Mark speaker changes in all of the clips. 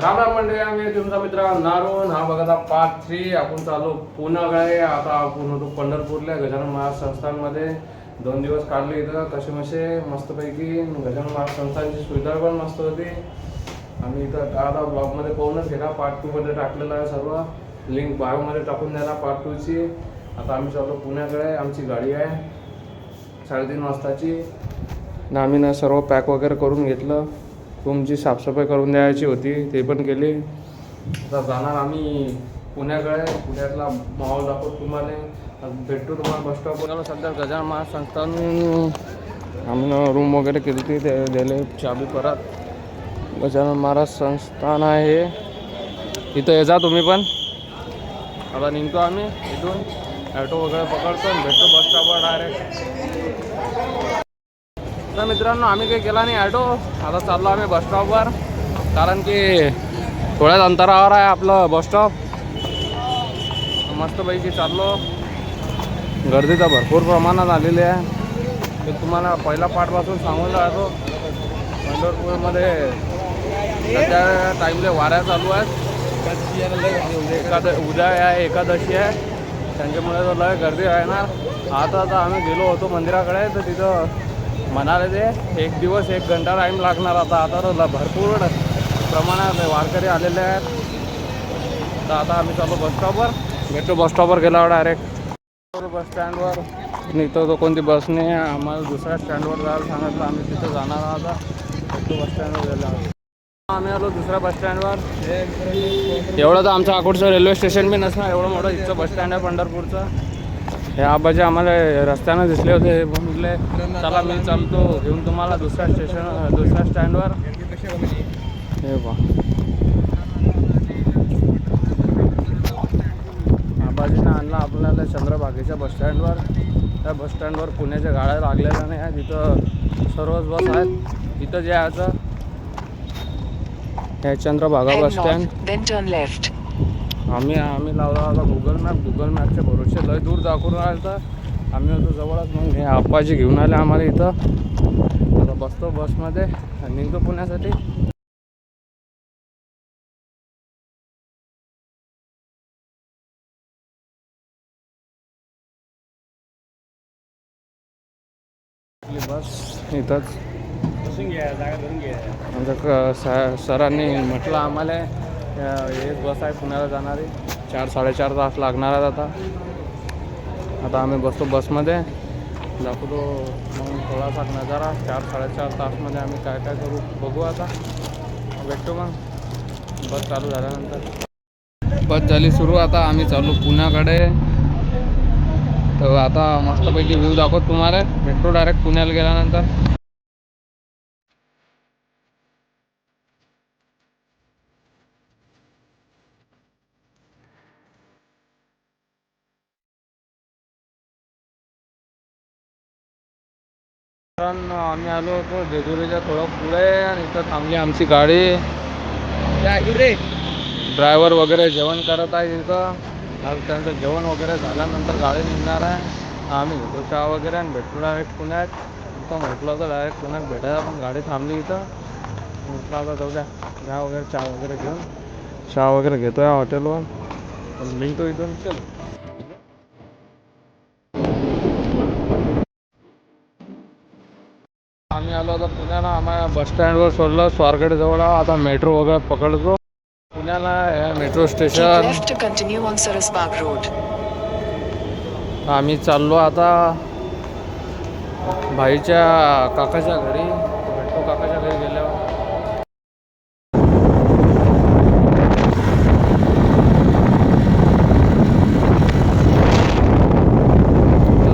Speaker 1: राम राम मंडळी, आम्ही तुमचा मित्र नारून. हा बघा पार्ट 3. आपण चालू पुण्याकडे. आता आपण होतो पंढरपूरला गजानन महाराज संस्थानमध्ये. 2 दिवस काढले इथं कसेमसे मस्तपैकी. गजानन महाराज संस्थानची सुविधा पण मस्त होती. आम्ही इथं आता ब्लॉगमध्ये पाहूनच गेला. पार्ट 2 मध्ये टाकलेला आहे सर्व. लिंक बायोमध्ये टाकून द्यायला पार्ट 2 ची. आता आम्ही चाललो पुण्याकडे. आमची गाडी आहे 3:30 वाजताची. ना आम्ही ना सर्व पॅक वगैरे करून घेतलं. रूमची साफसफाई करून द्यायची होती, ते पण केली. आता जाणार आम्ही पुण्याकडे. पुण्यातला माहोल दाखवतो तुम्हाला. भेटतो तुम्हाला बस स्टॉपवर. सध्या गजानन महाराज संस्थान आम्ही रूम वगैरे केली ती ते दिले चाबी परत. गजानन महाराज संस्थान आहे इथं. ये जा तुम्ही पण. आता निघतो आम्ही इथून. ॲटो वगैरे पकडतो आणि भेटतो बस स्टॉपवर डायरेक्ट. तर मित्रांनो, आम्ही काही केला नाही ॲटो. आता चाललो आम्ही बस स्टॉपवर, कारण की थोड्याच अंतरावर आहे आपलं बस स्टॉप. मस्तपैकी चाललो. गर्दी तर भरपूर प्रमाणात आलेली आहे. ते तुम्हाला पहिला पार्टपासून सांगून राहतो. पंढरपूरमध्ये सध्या टाईमला वाऱ्या चालू आहेत. उद्या आहे एकादशी आहे, त्यांच्यामुळे तर लय गर्दी राहणार. आता आम्ही गेलो होतो मंदिराकडे, तर तिथं म्हणाले ते 1 दिवस 1 घंटा टाईम लागणार. आता तर भरपूर प्रमाणात वारकरी आलेले आहेत. तर आता आम्ही चालू बस स्टॉपवर. भेटतो बस स्टॉपवर गेल्यावर डायरेक्ट बस स्टँडवर. निघतो तो कोणती बस नाही. आम्हाला दुसऱ्या स्टँडवर जायला सांगितलं. आम्ही तिथं जाणार आहोत. आता भेटतो बस स्टँडवर गेल्यावर. आम्ही आलो दुसऱ्या बस स्टँडवर. एवढं तर आमचं अकोटचं रेल्वे स्टेशन बी नसणार, एवढं मोठं इथचं बस स्टँड आहे पंढरपूरचं. हे आबाजी आम्हाला रस्त्यानं दिसले होते. हे म्हटले चला मी चालतो घेऊन तुम्हाला दुसऱ्या स्टँडवर. हे बा आबाजीनं आणला आपल्याला चंद्रभागेच्या बस स्टँडवर. त्या बस स्टँडवर पुण्याच्या गाड्या लागलेल्या नाही आहेत. तिथं सर्वच बस आहेत. इथं जे यायचं हे चंद्रभागा बस स्टँड. आम्ही लावला होता गुगल मॅपच्या भरोसे. लय दूर दाखवून राहिलं तर आम्ही होतो जवळच. मग हे आप्पाजी घेऊन आले आम्हाला इथं. आता बसतो बसमध्ये आणि निघतो पुण्यासाठी. बस इथंच. आमच्या सरांनी म्हटलं आम्हाला एक बस आहे पुण्याला जाणारी. 4-4.5 तास लागणार आहेत. आता आम्ही बसतो बसमध्ये. दाखवतो मग थोडासा नजारा. 4-4.5 तासमध्ये आम्ही काय काय करू बघू. आता भेटतो मग बस चालू झाल्यानंतर. बस झाली सुरू. आता आम्ही चालू पुण्याकडे. तर आता मस्तपैकी व्ह्यू दाखवतो तुम्हाला. भेटतो डायरेक्ट पुण्याला गेल्यानंतर. आम्ही आलो होतो जेजुरीच्या थोडं पुढे आणि इथं थांबली आमची गाडी. ड्रायव्हर वगैरे जेवण करत आहे इथं. आज त्यांचं जेवण वगैरे झाल्यानंतर गाडी निघणार आहे. आम्ही घेतो चहा वगैरे आणि भेटतो डायरेक्ट पुण्यात. इथं म्हटलं होतं डायरेक्ट पुण्यात भेटायला, पण गाडी थांबली इथं. म्हटलं आता जाऊ द्या, चहा वगैरे घेऊन चहा वगैरे घेतो या हॉटेलवर. निघतो इथून. आम्ही आलो आता पुण्याला. आम्हाला बस स्टँडवर सोडलं स्वारगेटजवळ. आता मेट्रो वगैरे पकडतो पुण्याला. Metro station. आम्ही चाललो आता भाईच्या काकाच्या घरी. भेटतो काकाच्या घरी गेल्यावर.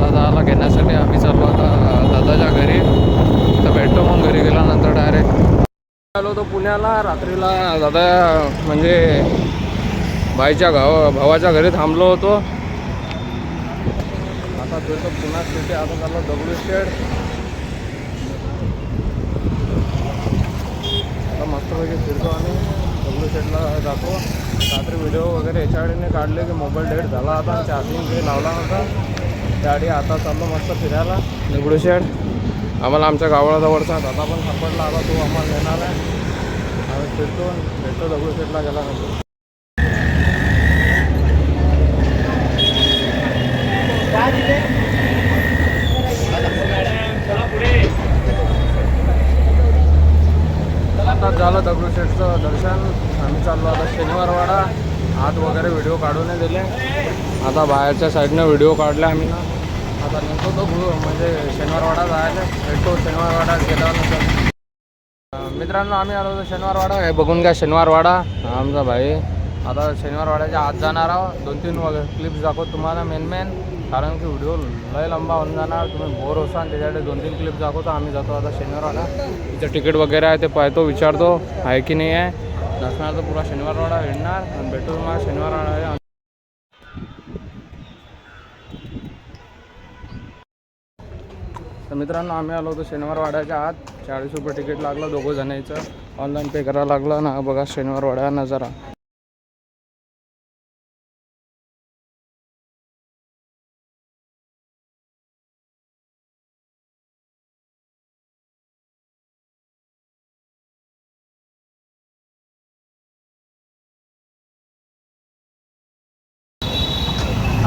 Speaker 1: दादाला घेण्यासाठी आम्ही चाललो आता दादाच्या घरी. तर भेटतो मग घरी गेल्यानंतर डायरेक्ट. आलो होतो पुण्याला रात्रीला. दादा म्हणजे भाईच्या भावाच्या घरी थांबलो होतो. आता भेटतो पुन्हा सिटी. आता चाललो दगडूशेठ. आता मस्तपैकी फिरतो आम्ही दगडूशेठला जातो. रात्री व्हिडिओ वगैरे याच्याकडे काढले की मोबाईल डेट झाला आता. चार्जिंग काही लावला नव्हता त्याआधी. आता चाललो मस्त फिरायला दगडूशेठ. आम्हाला आमच्या गावाजवळचा दादा पण सापडला. आता तो आम्हाला येणार आहे. फिरतो भेटतो दगडूशेठला गेल्यानंतर. आता झालं दगडूशेठचं दर्शन. आम्ही चाललो आता शनिवारवाडा. आत वगैरे व्हिडिओ काढू नाही दिले. आता बाहेरच्या साईडनं व्हिडिओ काढले आम्ही ना. आता नेमको तो म्हणजे शनिवारवाडा जायला भेटतो. शनिवारवाडा गेल्यानंतर मित्रांनो आम्ही आलो होतो शनिवारवाडा. हे बघून घ्या शनिवारवाडा आमचा भाई. आता शनिवारवाड्याच्या आत जाणार आहोत. 2-3 क्लिप्स दाखवतो तुम्हाला मेन कारण की व्हिडिओ लय लंबा होऊन जाणार. तुम्ही बोर होसान त्याच्याकडे 2-3 क्लिप दाखवतो. आम्ही जातो आता शनिवारवाडा. तिचं तिकीट वगैरे आहे ते पाहतो विचारतो आहे की नाही आहे. नसणार तर पुरा शनिवारवाडा हिंडणार आणि भेटू तुम्हाला शनिवारवाडा. तर मित्रांनो आम्ही आलो होतो शनिवारवाड्याच्या आत. 40 रुपये तिकीट लागलं. दोघं जण यायचं. ऑनलाईन पे करायला लागलं ना. बघा शनिवारवाडा नजारा.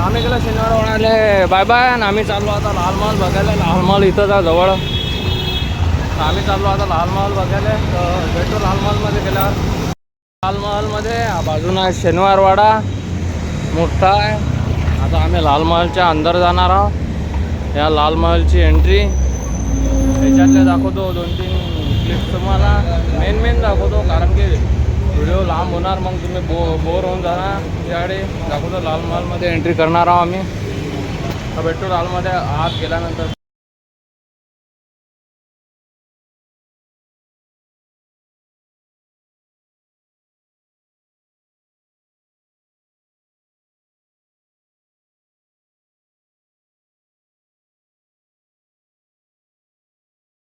Speaker 1: आम्ही गेलो शनिवारवाड्याला बाय बाय. आणि आम्ही चाललो आता लाल महल बघायला. लाल महल इथंच आहे जवळ. आम्ही चाललो आता लाल महल बघायला. तर भेटतो लाल महलमध्ये गेल्यावर. लाल महलमध्ये बाजूला शनिवारवाडा मोठा आहे. आता आम्ही लाल महलच्या अंदर जाणार आहोत. या लाल महलची एंट्री त्याच्यातले दाखवतो. 2-3 क्लिप्स तुम्हाला मेन दाखवतो कारण की व्हिडिओ लांब होणार. मग तुम्ही बोर होऊन जाणार. त्याकडे दाखवतो. लाल महलमध्ये एंट्री करणार आहोत आम्ही. तर भेटतो लालमध्ये आत गेल्यानंतर.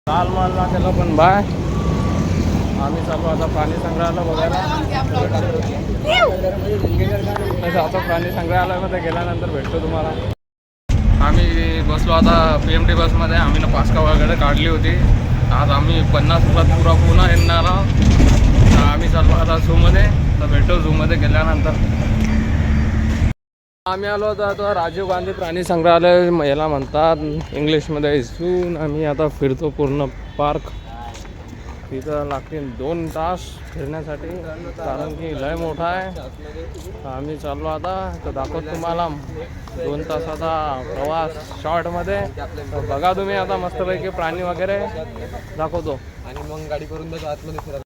Speaker 1: लाल महलला गेलो पण बाय. आम्ही चालू आता प्राणी संग्रहालय बघायला. आता प्राणी संग्रहालयामध्ये गेल्यानंतर भेटतो तुम्हाला. आम्ही बसलो आता PMT बसमध्ये. आम्ही ना पासका वगैरे काढली होती. आज आम्ही 50 पुरा पुन्हा येणार आहोत. आम्ही चाललो आता झूमध्ये. तर भेटतो झूमध्ये गेल्यानंतर. आम्ही आलो होतो आता राजीव गांधी प्राणी संग्रहालय याला म्हणतात इंग्लिशमध्ये झू. आम्ही आता फिरतो पूर्ण पार्क. तिथं लागतील 2 तास फिरण्यासाठी कारण की लय मोठा आहे. आम्ही चाललो आता. तर दाखवतो तुम्हाला 2 तासाचा प्रवास शॉर्टमध्ये. बघा तुम्ही आता मस्तपैकी प्राणी वगैरे दाखवतो आणि मग गाडी करून जातो आतमध्ये फिरायला.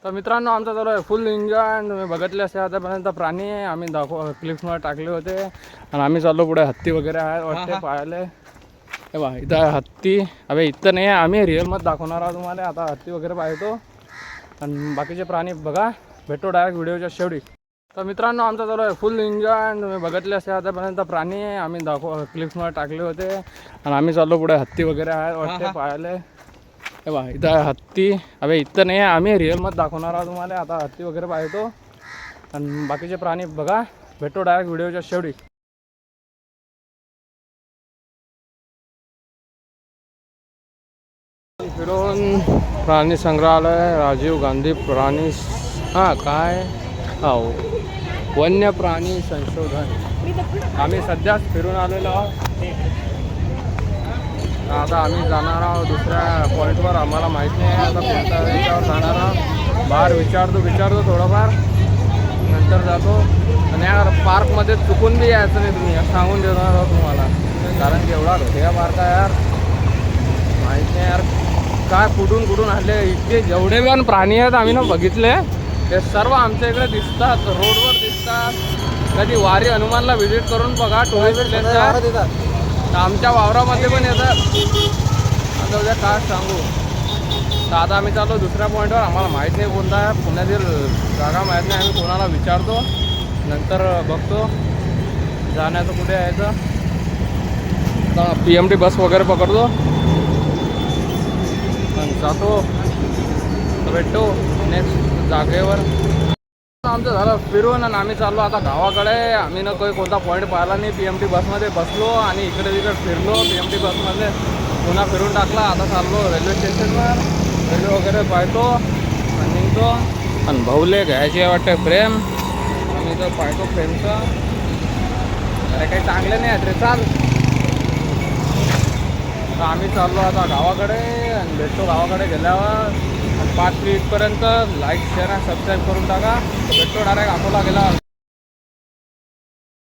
Speaker 1: तर मित्रांनो आमचा चालू आहे फुल एन्जॉय. तुम्ही बघितले असे आतापर्यंत प्राणी आम्ही क्लिप्समध्ये टाकले होते. आणि आम्ही चाललो पुढे. हत्ती वगैरे आहे वाटते पाहायला. हे बा इथं आहे हत्ती. अबे इथं नाही आहे. आम्ही रिअलमध्ये दाखवणार आहोत तुम्हाला. आता हत्ती वगैरे पाहतो आणि बाकीचे प्राणी बघा. भेटतो डायरेक्ट व्हिडिओच्या शेवटी. तर मित्रांनो आमचा चालू आहे फुल एन्जॉय. तुम्ही बघितले असे आतापर्यंत प्राणी आम्ही क्लिप्समध्ये टाकले होते. आणि आम्ही चाललो पुढे. हत्ती वगैरे आहे वाटते पाहायला. हे बा इथं आहे हत्ती. अबे इथं नाही आहे. आम्ही रिअलमध्ये दाखवणार आहोत तुम्हाला. आता हत्ती वगैरे पाहतो आणि बाकीचे प्राणी बघा. भेटतो डायरेक्ट व्हिडिओच्या शेवटी. फिरून प्राणी संग्रहालय राजीव गांधी प्राणी काय वन्य प्राणी संशोधन. आम्ही सध्याच फिरून आलेलो आहोत. आता आम्ही जाणार आहोत दुसऱ्या पॉईंटवर. आम्हाला माहीत नाही आहे आता कोणत्या याच्यावर जाणार आहोत. बाहेर विचारतो थोडंफार नंतर जातो. आणि यार पार्कमध्ये चुकून बी यायचं नाही तुम्ही सांगून देणार आहोत तुम्हाला. कारण की एवढा धोक्या पार्क आहे यार. माहीत नाही यार काय कुठून आणले. इतके जेवढे पण प्राणी आहेत आम्ही ना बघितले ते सर्व आमच्या इकडे दिसतात. रोडवर दिसतात. कधी वारी हनुमानला व्हिजिट करून बघा. टुरिस्ट प्लेस आमच्या वावरामध्ये पण येतं. आता उद्या काय सांगू. तर आता आम्ही चाललो दुसऱ्या पॉईंटवर. आम्हाला माहीत नाही कोणता आहे, पुण्यातील जागा माहीत नाही. आम्ही कोणाला विचारतो, नंतर बघतो जाण्याचं कुठे यायचं. आता PMT बस वगैरे पकडतो आणि जातो, भेटतो नेक्स्ट जागेवर. आमचं झालं फिरून आणि आम्ही चाललो आता गावाकडे. आम्ही ना काही कोणता पॉईंट पाहिला नाही. PMT बसमध्ये बसलो आणि इकडे तिकडे फिरलो. PMT बसमध्ये पुन्हा फिरून टाकला. आता चाललो रेल्वे स्टेशनवर. रेल्वे वगैरे पाहतो आणि निघतो. आणि भाऊले घ्यायची वाटतं फ्रेम. आम्ही तर पाहतो फ्रेमचं. अरे काही चांगले नाही आहेत रे, चाल. तर आम्ही चाललो आता गावाकडे आणि भेटतो गावाकडे गेल्यावर. 5 मिनिटपर्यंत लाईक शेअर आणि सबस्क्राईब करून टाका. भेटतो डायरेक्ट अकोला गेला.